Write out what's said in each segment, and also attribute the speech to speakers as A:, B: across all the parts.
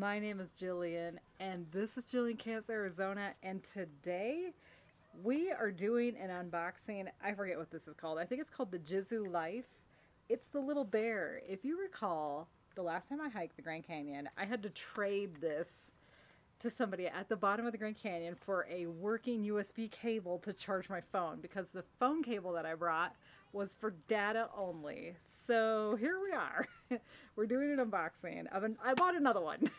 A: My name is Jillian, and this is Jillian Camps, Arizona, and today we are doing an unboxing. I forget what this is called. I think it's called the Jisulife. It's the little bear. If you recall, the last time I hiked the Grand Canyon, I had to trade this to somebody at the bottom of the Grand Canyon for a working USB cable to charge my phone, because the phone cable that I brought was for data only. So here we are. We're doing an unboxing of I bought another one,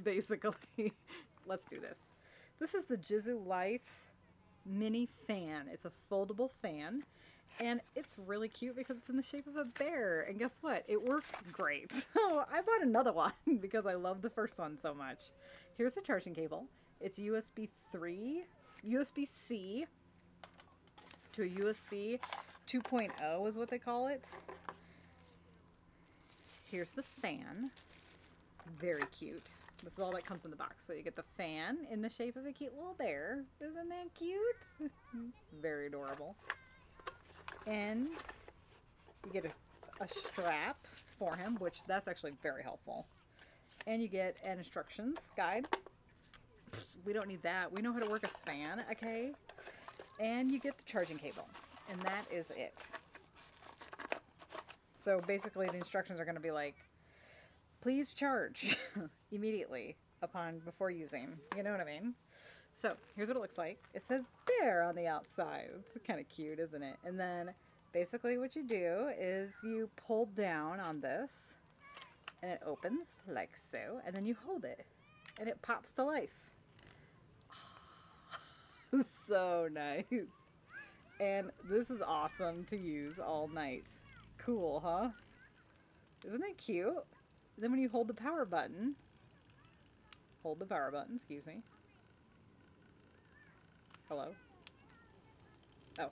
A: basically. Let's do this. This is the Jisulife Mini Fan. It's a foldable fan, and it's really cute because it's in the shape of a bear. And guess what? It works great. So I bought another one because I love the first one so much. Here's the charging cable. It's USB-C to a USB 2.0 is what they call it. Here's the fan. Very cute. This is all that comes in the box. So you get the fan in the shape of a cute little bear. Isn't that cute? It's very adorable. And you get a strap for him, which that's actually very helpful. And you get an instructions guide. We don't need that. We know how to work a fan, okay? And you get the charging cable. And that is it. So basically the instructions are going to be like, please charge immediately before using. You know what I mean? So here's what it looks like. It says bear on the outside. It's kind of cute, isn't it? And then basically what you do is you pull down on this and it opens like so, and then you hold it and it pops to life. So nice. And this is awesome to use all night. Cool, huh? Isn't it cute? Then when you hold the power button, excuse me. Hello? Oh.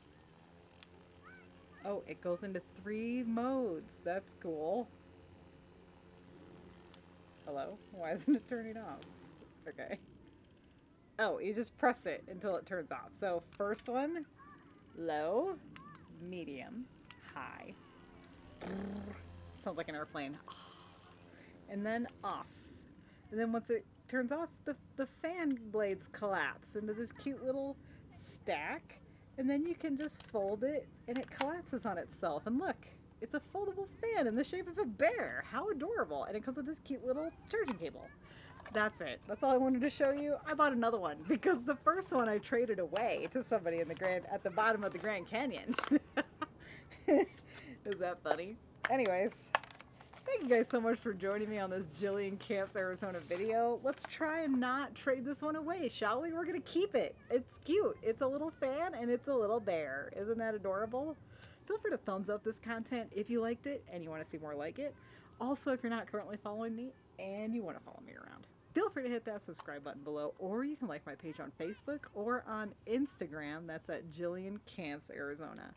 A: Oh, it goes into 3 modes. That's cool. Hello? Why isn't it turning off? Okay. Oh, you just press it until it turns off. So first one, low, medium, high. Sounds like an airplane. And then off. And then once it turns off, the fan blades collapse into this cute little stack. And then you can just fold it and it collapses on itself. And look, it's a foldable fan in the shape of a bear. How adorable. And it comes with this cute little charging cable. That's it. That's all I wanted to show you. I bought another one because the first one I traded away to somebody at the bottom of the Grand Canyon. Is that funny? Anyways, thank you guys so much for joining me on this Jillian Camps Arizona video. Let's try and not trade this one away, shall we? We're gonna keep it. It's cute. It's a little fan and it's a little bear. Isn't that adorable? Feel free to thumbs up this content if you liked it and you want to see more like it. Also, if you're not currently following me and you want to follow me around, feel free to hit that subscribe button below, or you can like my page on Facebook or on Instagram. That's at Jillian Camps Arizona.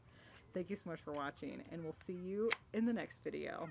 A: Thank you so much for watching, and we'll see you in the next video.